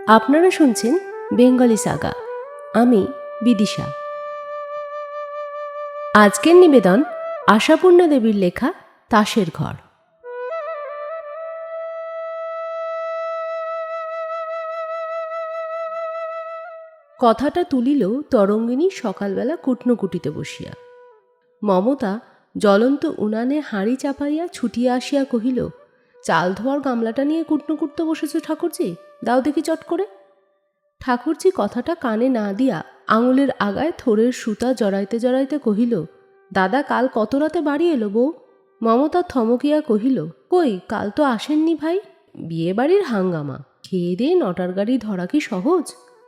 আপনারা শুনছেন Bengali Saga. আমি বিদিশা। আজকের নিবেদন আশাপূর্ণা দেবীর লেখা তাসের ঘর। কথাটা তুলিল তরঙ্গিনী সকালবেলা কুটনোকুটিতে বসিয়া। মমতা জ্বলন্ত উনানে হাঁড়ি চাপাইয়া ছুটিয়া আসিয়া কহিল, চাল ধোয়ার গামলাটা নিয়ে কুটনো কুটতে বসেছ ঠাকুরজি, দাও দেখি চট করে। ঠাকুরজি কথাটা কানে না দিয়া আঙুলের আগায় থোড়ের সুতা জড়াইতে জড়াইতে কহিল, দাদা কাল কত রাতে বাড়ি এলো বউ? মমতা থমকিয়া কহিল, কই কাল তো আসেননি ভাই, বিয়ে বাড়ির হাঙ্গামা, খেয়ে দিয়ে 9টার গাড়ি ধরা কি সহজ?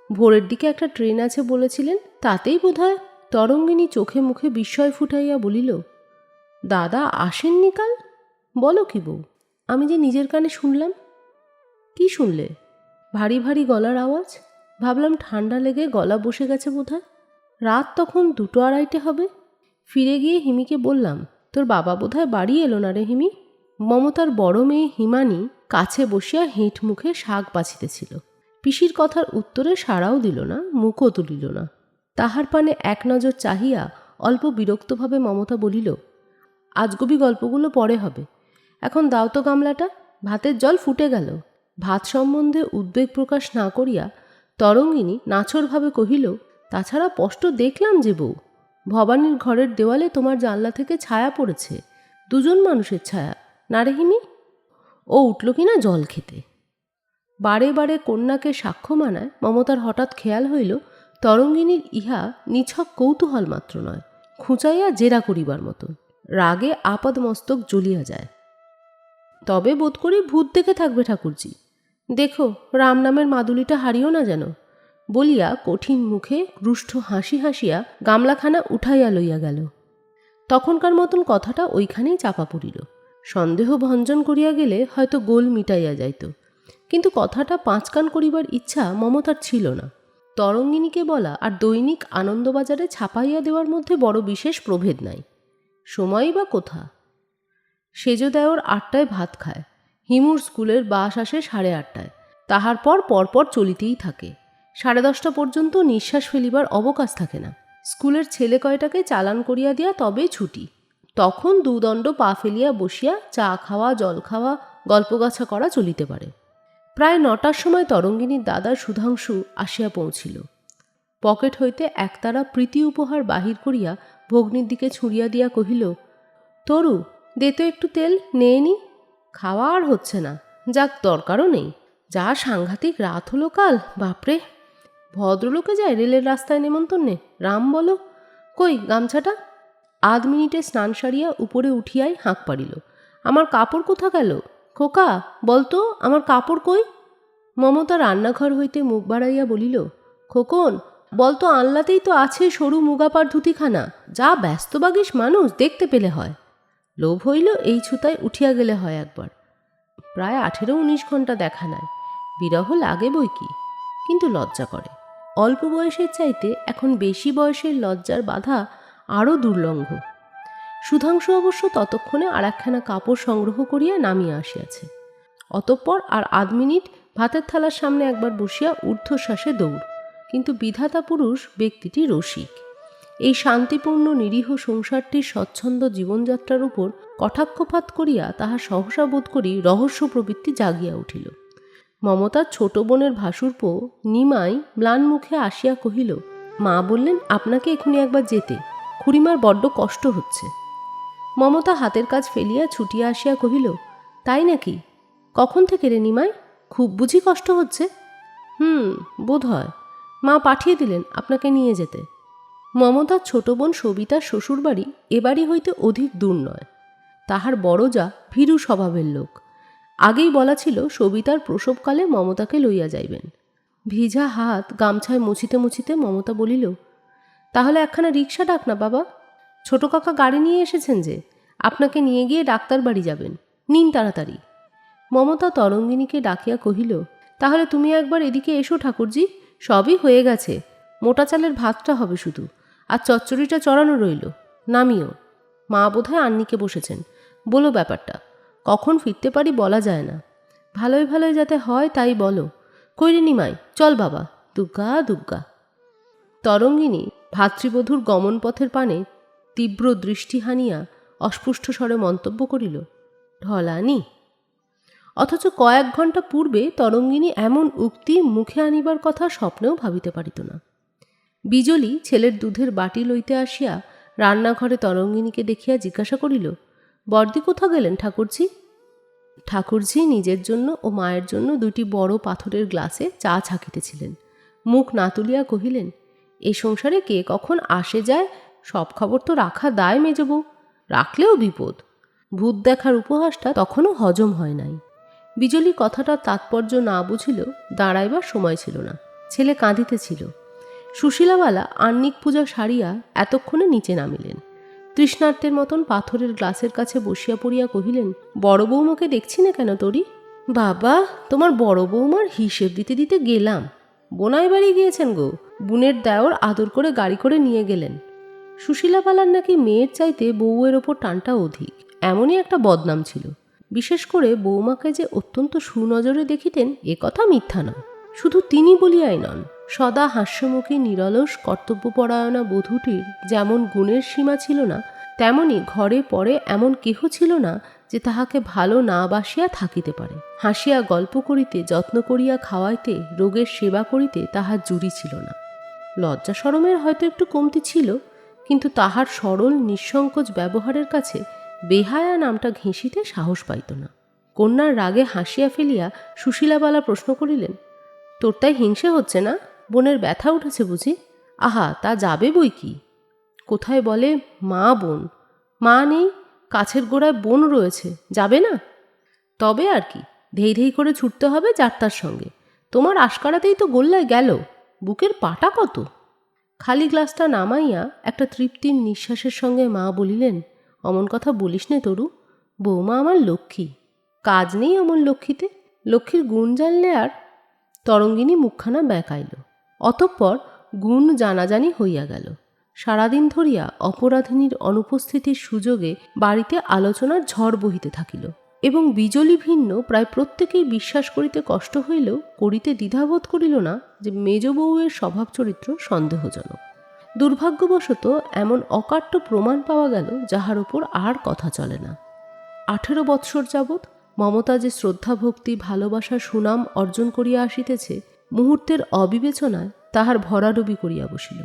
ভোরের দিকে একটা ট্রেন আছে বলেছিলেন, তাতেই বোধহয়। তরঙ্গিনী চোখে মুখে বিস্ময় ফুটাইয়া বলিল, দাদা আসেননি কাল? বলো কি বউ, আমি যে নিজের কানে শুনলাম। কি শুনলে? ভারী ভারী গলার আওয়াজ। ভাবলাম ঠান্ডা লেগে গলা বসে গেছে বোধহয়। রাত তখন 2-2:30 হবে। ফিরে গিয়ে হিমিকে বললাম, তোর বাবা বোধহয় বাড়ি এলো না রে হিমি। মমতার বড় মেয়ে হিমানি কাছে বসিয়া হেঁট মুখে শাক বাছিতেছিল। পিসির কথার উত্তরে সাড়াও দিল না, মুখও তুলিল না। তাহার পানে এক নজর চাহিয়া অল্প বিরক্তভাবে মমতা বলিল, আজগুবি গল্পগুলো পরে হবে, এখন দাও তো গামলাটা, ভাতের জল ফুটে গেল। ভাত সম্বন্ধে উদ্বেগ প্রকাশ না করিয়া তরঙ্গিনী নাছরভাবে কহিল, তাছাড়া স্পষ্ট দেখলাম যে বউ, ভবানীর ঘরের দেওয়ালে তোমার জানলা থেকে ছায়া পড়েছে, 2জন মানুষের ছায়া, না রে হিমি? ও উঠল কিনা জল খেতে। বারে বারে কন্যাকে সাক্ষ্য মানায় মমতার হঠাৎ খেয়াল হইল, তরঙ্গিনীর ইহা নিছক কৌতূহল মাত্র নয়, খুঁচাইয়া জেরা করিবার মতো। রাগে আপাদ মস্তক জ্বলিয়া যায়। তবে বোধ করি ভূত দেখে থাকবে ঠাকুরজি, দেখো রাম নামের মাদুলিটা হারিও না যেন, বলিয়া কঠিন মুখে রুষ্ট হাসি হাসিয়া গামলাখানা উঠাইয়া লইয়া গেল। তখনকার মতন কথাটা ওইখানেই চাপা পড়িল। সন্দেহ ভঞ্জন করিয়া গেলে হয়তো গোল মিটাইয়া যাইত, কিন্তু কথাটা 5 কান করিবার ইচ্ছা মমতার ছিল না। তরঙ্গিনীকে বলা আর দৈনিক আনন্দবাজারে ছাপাইয়া দেওয়ার মধ্যে বড় বিশেষ প্রভেদ নাই। সময়ই বা কোথা? সেজদেওর 8টায় ভাত খায়, হিমুর স্কুলের বাস আসে 8:30টায়, তাহার পর পরপর চলিতেই থাকে। 10:30 পর্যন্ত নিঃশ্বাস ফেলিবার অবকাশ থাকে না। স্কুলের ছেলে কয়টাকে চালান করিয়া দিয়া তবে ছুটি। তখন 2 দণ্ড পা ফেলিয়া বসিয়া চা খাওয়া, জল খাওয়া, গল্পগাছা করা চলিতে পারে। প্রায় 9টার সময় তরঙ্গিনীর দাদা সুধাংশু আসিয়া পৌঁছিল। পকেট হইতে একতারা প্রীতি উপহার বাহির করিয়া ভগ্নির দিকে ছুঁড়িয়া দিয়া কহিল, তরু দে তো একটু তেল, নেয়ে নি। খাওয়া আর হচ্ছে না, যাক দরকারও নেই। যা সাংঘাতিক রাত হলো কাল, বাপরে। ভদ্রলোকে যায় রেলের রাস্তায় নেমন্তন্নে, রাম বলো। কই গামছাটা? আধ মিনিটে স্নান সারিয়া উপরে উঠিয়াই হাঁক পাড়িল, আমার কাপড় কোথা গেল? খোকা বলতো আমার কাপড় কই? মমতা রান্নাঘর হইতে মুখ বাড়াইয়া বলিল, খোকন বলতো আনলাতেই তো আছে সরু মুগাপার ধুতিখানা, যা ব্যস্তবাগিস মানুষ, দেখতে পেলে হয়। লোভ হইল এই ছুতায় উঠিয়া গেলে হয় একবার। প্রায় 18-19 ঘণ্টা দেখা নেয়, বিরহ লাগে বই কি, কিন্তু লজ্জা করে। অল্প বয়সের চাইতে এখন বেশি বয়সের লজ্জার বাধা আরও দুর্লঙ্ঘ। সুধাংশু অবশ্য ততক্ষণে আর একখানা কাপড় সংগ্রহ করিয়া নামিয়া আসিয়াছে। অতঃপর আর আধ মিনিট ভাতের থালার সামনে একবার বসিয়া ঊর্ধ্বশ্বাসে দৌড়। কিন্তু বিধাতা পুরুষ ব্যক্তিটি রসিক। এই শান্তিপূর্ণ নিরীহ সংসারটির স্বচ্ছন্দ জীবনযাত্রার উপর কটাক্ষপাত করিয়া তাহা সহসা বোধ করি রহস্য প্রবৃত্তি জাগিয়া উঠিল। মমতার ছোট বোনের ভাসুরপো নিমাই ম্লান মুখে আসিয়া কহিল, মা বললেন আপনাকে এখুনি একবার যেতে, খুড়িমার বড্ড কষ্ট হচ্ছে। মমতা হাতের কাজ ফেলিয়া ছুটিয়া আসিয়া কহিল, তাই নাকি? কখন থেকে রে নিমাই? খুব বুঝি কষ্ট হচ্ছে? বোধ হয়। মা পাঠিয়ে দিলেন আপনাকে নিয়ে যেতে। মমতার ছোট বোন সবিতার শ্বশুরবাড়ি এবাড়ি হইতে অধিক দূর নয়। তাহার বড় যা ভীরু স্বভাবের লোক। আগেই বলা ছিল সবিতার প্রসবকালে মমতাকে লইয়া যাইবেন। ভিজা হাত গামছায় মুছিতে মুছিতে মমতা বলিল, তাহলে একখানা রিক্সা ডাক না বাবা, ছোট কাকা গাড়ি নিয়ে এসেছেন যে, আপনাকে নিয়ে গিয়ে ডাক্তার বাড়ি যাবেন, নিন তাড়াতাড়ি। মমতা তরঙ্গিনীকে ডাকিয়া কহিল, তাহলে তুমি একবার এদিকে এসো ঠাকুরজি, সবই হয়ে গেছে, মোটা চালের ভাতটা হবে শুধু, আর চচ্চড়িটা চড়ানো রইল, নামিও। মা বোধহয় আন্নিকে বসেছেন, বলো ব্যাপারটা, কখন ফিরতে পারি বলা যায় না, ভালোই ভালোই যাতে হয় তাই বলো, কইরে নিমাই, চল বাবা, দুগ্গা দুগ্গা। তরঙ্গিনী ভাতৃবধূর গমনপথের পানে তীব্র দৃষ্টি হানিয়া অস্পষ্ট স্বরে মন্তব্য করিল, ঢলানি। অথচ কয়েক ঘণ্টা পূর্বে তরঙ্গিনী এমন উক্তি মুখে আনিবার কথা স্বপ্নেও ভাবিতে পারিত না। বিজলি ছেলের দুধের বাটি লইতে আসিয়া রান্নাঘরে তরঙ্গিনীকে দেখিয়া জিজ্ঞাসা করিল, বর্দি কোথা গেলেন ঠাকুরজি? ঠাকুরজি নিজের জন্য ও মায়ের জন্য দুটি বড় পাথরের গ্লাসে চা ছাকিতেছিলেন। মুখ না তুলিয়া কহিলেন, এ সংসারে কে কখন আসে যায় সব খবর তো রাখা দায় মেজবউ, রাখলেও বিপদ। ভূত দেখার উপহাসটা তখনও হজম হয় নাই। বিজলি কথাটার তাৎপর্য না বুঝিলেও দাঁড়াইবার সময় ছিল না, ছেলে কাঁদিতেছিল। সুশীলাবালা আহ্নিক পূজা সারিয়া এতক্ষণে নিচে নামিলেন। তৃষ্ণার্তের মতন পাথরের গ্লাসের কাছে বসিয়া পড়িয়া কহিলেন, বড় বৌমাকে দেখছি না কেন তোরি? বাবা, তোমার বড় বৌমার হিসেব দিতে দিতে গেলাম। বোনাই বাড়ি গিয়েছেন গো, বুনের দেওর আদর করে গাড়ি করে নিয়ে গেলেন। সুশীলাবালার নাকি মেয়ের চাইতে বউয়ের ওপর টানটা অধিক, এমনই একটা বদনাম ছিল। বিশেষ করে বৌমাকে যে অত্যন্ত সুনজরে দেখিতেন এ কথা মিথ্যা নয়। শুধু তিনি বলিয়াই নন, সদা হাস্যমুখী নিরলস কর্তব্যপরায়ণা বধূটির যেমন গুণের সীমা ছিল না, তেমনি ঘরে পরে এমন কেহ ছিল না যে তাহাকে ভালো না বাসিয়া থাকিতে পারে। হাসিয়া গল্প করিতে, যত্ন করিয়া খাওয়াইতে, রোগের সেবা করিতে তাহার জুড়ি ছিল না। লজ্জা শরমের হয়তো একটু কমতি ছিল, কিন্তু তাহার সরল নিঃসংকোচ ব্যবহারের কাছে বেহায়া নামটা ঘেঁষিতে সাহস পাইত না। কন্যার রাগে হাসিয়া ফেলিয়া সুশীলাবালা প্রশ্ন করিলেন, তোর তাই হিংসে হচ্ছে না? বোনের ব্যথা উঠেছে বুঝি? আহা, তা যাবে বই কি। কোথায় বলে মা বোন, মা নেই, কাছের গোড়ায় বোন রয়েছে, যাবে না? তবে আর কি, ধেই ধেই করে ছুটতে হবে যাত্রার সঙ্গে। তোমার আশকারাতেই তো গোল্লায় গেল, বুকের পাটা কত। খালি গ্লাসটা নামাইয়া একটা তৃপ্তির নিঃশ্বাসের সঙ্গে মা বলিলেন, অমন কথা বলিস নে তরু, বৌমা আমার লক্ষ্মী, কাজ নেই অমন লক্ষ্মীতে, লক্ষ্মীর গুণ জানলে আর। তরঙ্গিনী মুখখানা বেঁকাইল। অতঃপর গুণ জানাজানি হইয়া গেল। সারাদিন ধরিয়া অপরাধিনীর অনুপস্থিতির সুযোগে বাড়িতে আলোচনার ঝড় বহিতে থাকিল, এবং বিজলি ভিন্ন প্রায় প্রত্যেকেই বিশ্বাস করিতে কষ্ট হইলেও করিতে দ্বিধাবোধ করিল না যে মেজ বউয়ের স্বভাব চরিত্র সন্দেহজনক। দুর্ভাগ্যবশত এমন অকাট্য প্রমাণ পাওয়া গেল যাহার উপর আর কথা চলে না। 18 বৎসর যাবৎ মমতা যে শ্রদ্ধা ভক্তি ভালোবাসার সুনাম অর্জন করিয়া আসিতেছে, মুহূর্তের অবিবেচনায় তাহার ভরাডুবি করিয়া বসিল।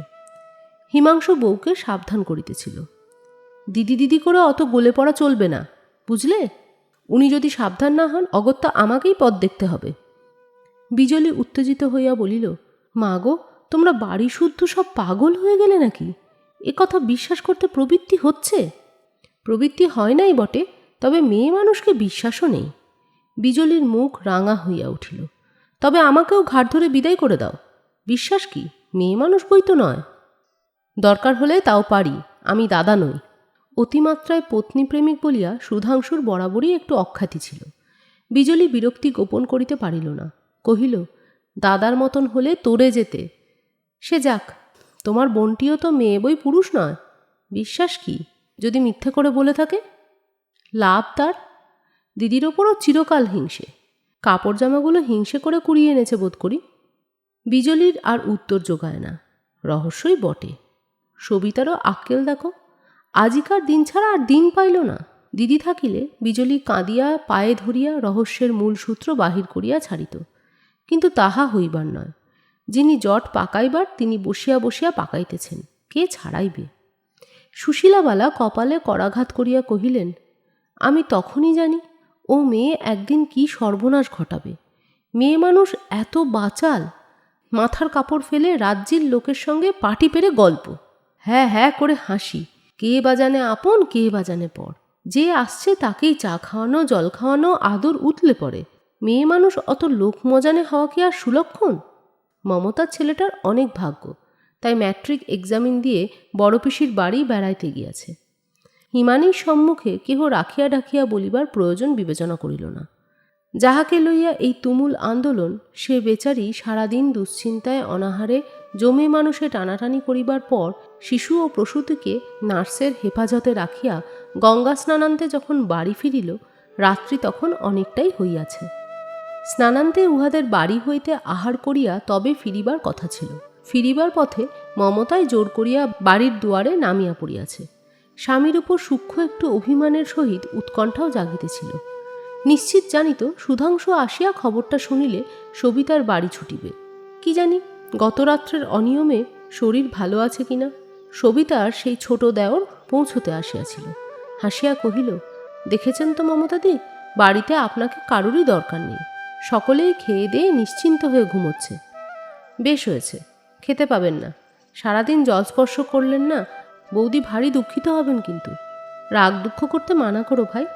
হিমাংশু বউকে সাবধান করিতেছিল, দিদি দিদি করে অত গলে পড়া চলবে না, বুঝলে? উনি যদি সাবধান না হন, অগত্যা আমাকেই পথ দেখতে হবে। বিজলি উত্তেজিত হইয়া বলিল, মা গো, তোমরা বাড়ি শুদ্ধ সব পাগল হয়ে গেলে নাকি? এ কথা বিশ্বাস করতে প্রবৃত্তি হচ্ছে? প্রবৃত্তি হয় নাই বটে, তবে মেয়ে মানুষকে বিশ্বাসও নেই। বিজলির মুখ রাঙা হইয়া উঠিল। তবে আমাকেও ঘাট ধরে বিদায় করে দাও। বিশ্বাস কি, মেয়ে মানুষ বই তো নয়। দরকার হলে তাও পারি, আমি দাদা নই। অতিমাত্রায় পত্নী প্রেমিক বলিয়া সুধাংশুর বরাবরই একটু অখ্যাতি ছিল। বিজলি বিরক্তি গোপন করিতে পারিল না, কহিল, দাদার মতন হলে তোরে যেতে। সে যাক, তোমার বোনটিও তো মেয়ে বই পুরুষ নয়। বিশ্বাস কি, যদি মিথ্যে করে বলে থাকে? লাভ তার? দিদির ওপরও চিরকাল হিংসে, কাপড় জামাগুলো হিংসে করে কুড়িয়ে এনেছে বোধ করি। বিজলির আর উত্তর জোগায় না, রহস্যই বটে। সবিতারও আক্কেল দেখো, আজিকার দিন ছাড়া আর দিন পাইল না। দিদি থাকিলে বিজলি কাঁদিয়া পায়ে ধরিয়া রহস্যের মূল সূত্র বাহির করিয়া ছাড়িত, কিন্তু তাহা হইবার নয়। যিনি জট পাকাইবার তিনি বসিয়া বসিয়া পাকাইতেছেন, কে ছাড়াইবে? সুশীলাবালা কপালে করাঘাত করিয়া কহিলেন, আমি তখনই জানি ও মেয়ে একদিন কি সর্বনাশ ঘটাবে। মেয়ে মানুষ এত বাচাল, মাথার কাপড় ফেলে রাজ্যের লোকের সঙ্গে পাটি পেরে গল্প, হ্যাঁ হ্যাঁ করে হাসি, কে বাজানে আপন কে বাজানে পর, যে আসছে তাকেই চা খাওয়ানো জল খাওয়ানো, আদর উতলে পড়ে। মেয়ে মানুষ অত লোক মজানে হওয়া কি আর সুলক্ষণ? মমতার ছেলেটার অনেক ভাগ্য, তাই ম্যাট্রিক এক্সামিন দিয়ে বড় পিসির বাড়ি বেড়াইতে গিয়াছে। হিমানীর সম্মুখে কেহ রাখিয়া ডাকিয়া বলিবার প্রয়োজন বিবেচনা করিল না। যাহাকে লইয়া এই তুমুল আন্দোলন, সে বেচারি সারাদিন দুশ্চিন্তায় অনাহারে জমে মানুষে টানাটানি করিবার পর শিশু ও প্রসূতিকে নার্সের হেফাজতে রাখিয়া গঙ্গা স্নানান্তে যখন বাড়ি ফিরিল, রাত্রি তখন অনেকটাই হইয়াছে। স্নানান্তে উহাদের বাড়ি হইতে আহার করিয়া তবে ফিরিবার কথা ছিল। ফিরিবার পথে মমতায় জোর করিয়া বাড়ির দুয়ারে নামিয়া পড়িয়াছে। স্বামীর উপর সূক্ষ্ম একটু অভিমানের সহিত উৎকণ্ঠাও জাগিতেছিল। নিশ্চিত জানিত সুধাংশু আসিয়া খবরটা শুনিলে সবিতার বাড়ি ছুটিবে। কি জানি গতরাত্রের অনিয়মে শরীর ভালো আছে কিনা। সবিতার সেই ছোট দেওর পৌঁছতে আসিয়াছিল। হাসিয়া কহিল, দেখেছেন তো মমতাদি, বাড়িতে আপনাকে কারোরই দরকার নেই, সকলেই খেয়ে দিয়ে নিশ্চিন্ত হয়ে ঘুমোচ্ছে। বেশ হয়েছে, খেতে পাবেন না, সারাদিন জলস্পর্শ করলেন না, বৌদি ভারী দুঃখিত হবেন। কিন্তু রাগ দুঃখ করতে মানা করো ভাই,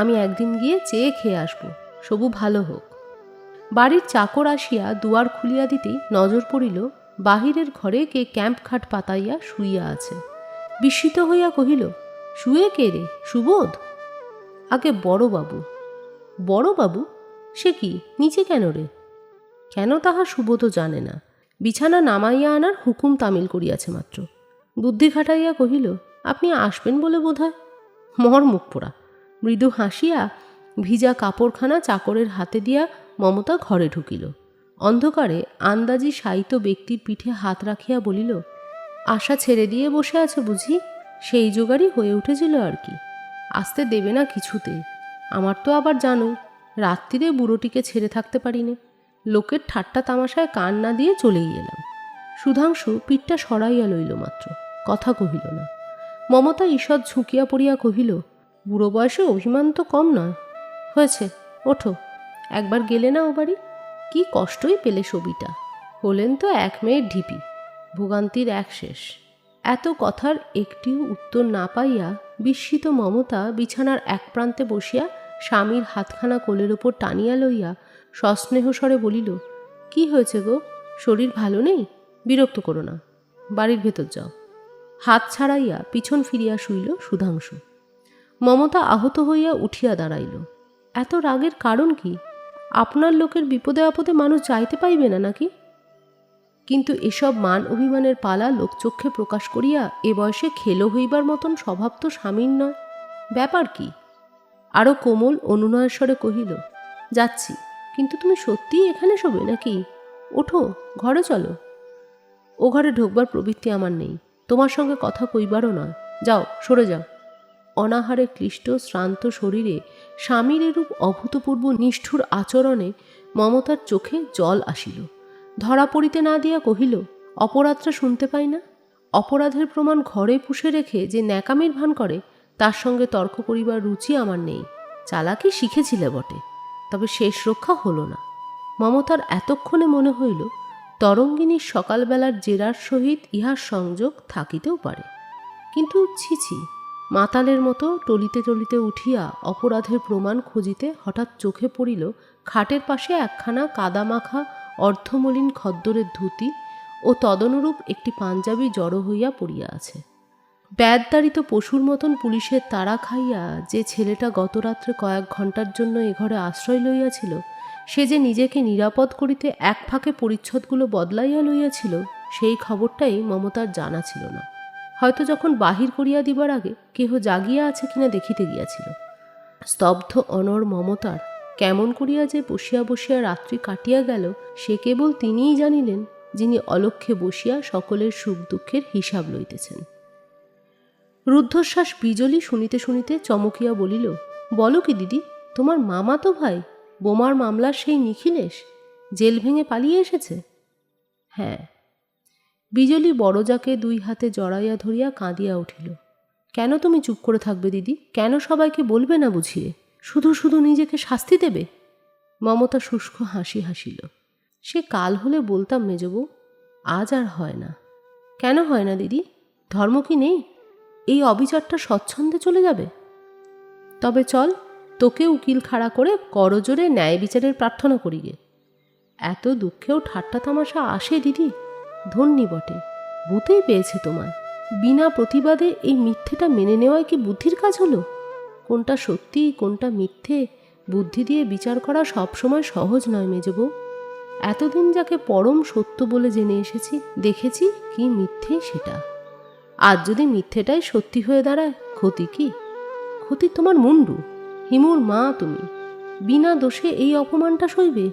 আমি একদিন গিয়ে চেয়ে খেয়ে আসবো, সবু ভালো হোক। বাড়ির চাকর আসিয়া দুয়ার খুলিয়া দিতেই নজর পড়িল বাহিরের ঘরে কে ক্যাম্প খাট পাতাইয়া শুইয়া আছে। বিস্মিত হইয়া কহিল, শুয়ে কে রে, সুবোধ? আগে বড়বাবু। বড়বাবু? সে কি, নিচে কেন রে? কেন তাহা সুবোধও জানে না, বিছানা নামাইয়া আনার হুকুম তামিল করিয়াছে মাত্র। বুদ্ধি খাটাইয়া কহিল, আপনি আসবেন বলে বোধ হয়। মর মুখ পোড়া। মৃদু হাসিয়া ভিজা কাপড়খানা চাকরের হাতে দিয়া মমতা ঘরে ঢুকিল। অন্ধকারে আন্দাজি শায়িত ব্যক্তির পিঠে হাত রাখিয়া বলিল, আশা ছেড়ে দিয়ে বসে আছে বুঝি? সেই জোগাড়ই হয়ে উঠেছিল আর কি। আসতে দেবে না কিছুতে। আমার তো আবার জানোই, রাত্রিরে বুড়োটিকে ছেড়ে থাকতে পারি নে। লোকের ঠাট্টা তামাশায় কান না দিয়ে চলেই এলাম। সুধাংশু পিঠটা সরাইয়া লইল মাত্র, কথা কহিল না। মমতা ঈষৎ ঝুঁকিয়া পড়িয়া কহিল, বুড়ো বয়সে অভিমান তো কম নয়। হয়েছে, ওঠো। একবার গেলে না ও বাড়ি? কি কষ্টই পেলে সবিটা। হলেন তো এক মেয়ের ঢিপি, ভোগান্তির এক শেষ। এত কথার একটিও উত্তর না পাইয়া বিস্মিত মমতা বিছানার এক প্রান্তে বসিয়া স্বামীর হাতখানা কোলের ওপর টানিয়া লইয়া সস্নেহ স্বরে বলিল, কি হয়েছে গো, শরীর ভালো নেই? বিরক্ত করো না, বাড়ির ভেতর যাও। হাত ছাড়াইয়া পিছন ফিরিয়া শুইল সুধাংশু। মমতা আহত হইয়া উঠিয়া দাঁড়াইল। এত রাগের কারণ কি? আপনার লোকের বিপদে আপদে মানুষ যাইতে পাইবে না নাকি? কিন্তু এসব মান অভিমানের পালা লোকচক্ষে প্রকাশ করিয়া এ বয়সে খেলো হইবার মতন স্বভাব তো স্বামীর নয়। ব্যাপার কি? আরও কোমল অনুনয়ের স্বরে কহিল, যাচ্ছি, কিন্তু তুমি সত্যিই এখানে শোবে নাকি? ওঠো, ঘরে চলো। ও ঘরে ঢোকবার প্রবৃত্তি আমার নেই, তোমার সঙ্গে কথা কইবারও নয়। যাও, সরে যাও। অনাহারে ক্লিষ্ট শ্রান্ত শরীরে স্বামীর এরূপ অভূতপূর্ব নিষ্ঠুর আচরণে মমতার চোখে জল আসিল। ধরা পড়িতে না দিয়া কহিল, অপরাধটা শুনতে পাই না? অপরাধের প্রমাণ ঘরে পুষে রেখে যে ন্যাকামির ভান করে, তার সঙ্গে তর্ক করিবার রুচি আমার নেই। চালাকি শিখেছিলে বটে, তবে শেষ রক্ষা হলো না। মমতার এতক্ষণে মনে হইল তরঙ্গিনীর সকালবেলার জেরার সহিত ইহার সংযোগ থাকিতেও পারে। কিন্তু ছিছি, মাতালের মতো টলিতে টলিতে উঠিয়া অপরাধের প্রমাণ খুঁজিতে হঠাৎ চোখে পড়িল খাটের পাশে একখানা কাদামাখা অর্ধমলিন খদ্দরের ধুতি ও তদনুরূপ একটি পাঞ্জাবি জড়ো হইয়া পড়িয়া আছে। ব্যাদদারিত পশুর মতন পুলিশের তাড়া খাইয়া যে ছেলেটা গতরাত্রে কয়েক ঘণ্টার জন্য এ ঘরে আশ্রয় লইয়াছিল, সে যে নিজেকে নিরাপদ করিতে এক ফাঁকে পরিচ্ছদগুলো বদলাইয়া লইয়াছিল, সেই খবরটাই মমতার জানা ছিল না। হয়তো যখন বাহির করিয়া দিবার আগে কেহ জাগিয়া আছে কিনা দেখিতে গিয়াছিল। স্তব্ধ অনড় মমতার কেমন করিয়া যে বসিয়া বসিয়া রাত্রি কাটিয়া গেল, সে কেবল তিনিই জানিলেন, যিনি অলক্ষ্যে বসিয়া সকলের সুখ দুঃখের হিসাব লইতেছেন। রুদ্ধশ্বাস বিজলি শুনিতে শুনিতে চমকিয়া বলিল, বলো কি দিদি, তোমার মামা তো ভাই বোমার মামলার সেই নিখিলেশ জেল ভেঙে পালিয়ে এসেছে? হ্যাঁ। বিজলি বড়জাকে দুই হাতে জড়াইয়া ধরিয়া কাঁদিয়া উঠিল। কেন তুমি চুপ করে থাকবে দিদি? কেন সবাইকে বলবে না বুঝিয়ে? শুধু শুধু নিজেকে শাস্তি দেবে? মমতা শুষ্ক হাসি হাসিল। সে কাল হলে বলতাম মেজবউ, আজ আর হয় না। কেন হয় না দিদি? ধর্ম কি নেই? এই অবিচারটা স্বচ্ছন্দে চলে যাবে? তবে চল, তোকে উকিল খাড়া করে করজোরে ন্যায় বিচারের প্রার্থনা করি গে। এত দুঃখেও ঠাট্টা তামাশা আসে দিদি? ধন্যী বটে, ভূতেই পেয়েছে তোমায়। বিনা প্রতিবাদে এই মিথ্যেটা মেনে নেওয়াই কি বুদ্ধির কাজ হলো? কোনটা সত্যি কোনটা মিথ্যে বুদ্ধি দিয়ে বিচার করা সবসময় সহজ নয় মেজবউ। এতদিন যাকে পরম সত্য বলে জেনে এসেছি, দেখেছি কি মিথ্যে সেটা। আজ যদি মিথ্যেটাই সত্যি হয়ে দাঁড়ায়, ক্ষতি কি? ক্ষতি তোমার মুন্ডু, হিমুর মা তুমি। বিনা দোষে এই অপমানটা সইবে?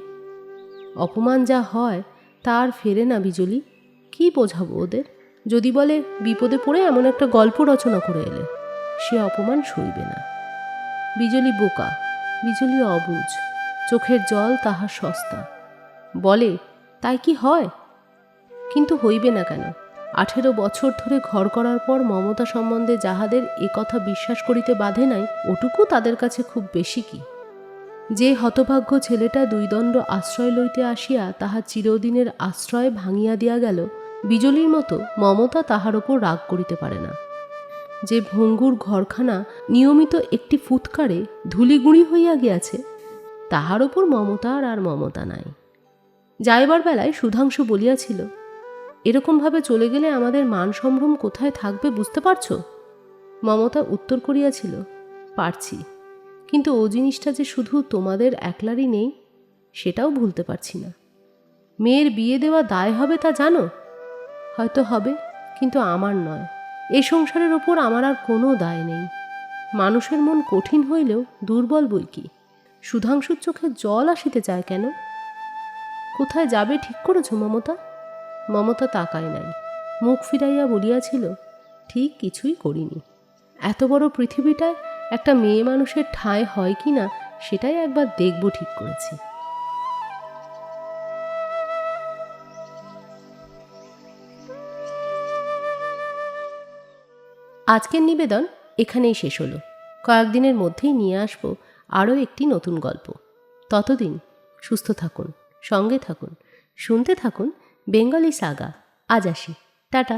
অপমান যা হয় তা আর ফেরে না বিজলি। কি বোঝাবো ওদের? যদি বলে বিপদে পড়ে এমন একটা গল্প রচনা করে এলে, সে অপমান সইবে না। বিজলি বোকা, বিজলি অবুঝ, চোখের জল তাহার সস্তা। বলে তাই কি হয়? কিন্তু হইবে না কেন? 18 বছর ধরে ঘর করার পর মমতা সম্বন্ধে যাহাদের এ কথা বিশ্বাস করিতে বাধে নাই, ওটুকু তাদের কাছে খুব বেশি কি? যে হতভাগ্য ছেলেটা 2 দণ্ড আশ্রয় লইতে আসিয়া তাহার চিরদিনের আশ্রয় ভাঙিয়া দিয়া গেল, বিজলির মতো মমতা তাহার ওপর রাগ করিতে পারে না। যে ভঙ্গুর ঘরখানা নিয়মিত একটি ফুৎকারে ধুলিগুঁড়ি হইয়া গিয়াছে, তাহার ওপর মমতার আর মমতা নাই। যাইবার বেলায় সুধাংশু বলিয়াছিল, এরকমভাবে চলে গেলে আমাদের মান সম্ভ্রম কোথায় থাকবে বুঝতে পারছ? মমতা উত্তর করিয়াছিল, পারছি, কিন্তু ও জিনিসটা যে শুধু তোমাদের একলারই নেই, সেটাও ভুলতে পারছি না। মেয়ের বিয়ে দেওয়া দায় হবে তা জানো? হয়তো হবে, কিন্তু আমার নয়। এ সংসারের ওপর আমার আর কোনো দায় নেই। মানুষের মন কঠিন হইলেও দুর্বল বই কি। সুধাংশুর চোখে জল আসিতে চায় কেন? কোথায় যাবে ঠিক করেছ মমতা? মমতা তাকায় নাই, মুখ ফিরাইয়া বলিয়াছিল, ঠিক কিছুই করিনি। এত বড় পৃথিবীটায় একটা মেয়ে মানুষের ঠাঁই হয় কি না সেটাই একবার দেখব ঠিক করেছি। আজকের নিবেদন এখানেই শেষ হলো। কয়েকদিনের মধ্যেই নিয়ে আসব আরও একটি নতুন গল্প। ততদিন সুস্থ থাকুন, সঙ্গে থাকুন, শুনতে থাকুন বেঙ্গলি সাগা। আজ আসি, টাটা।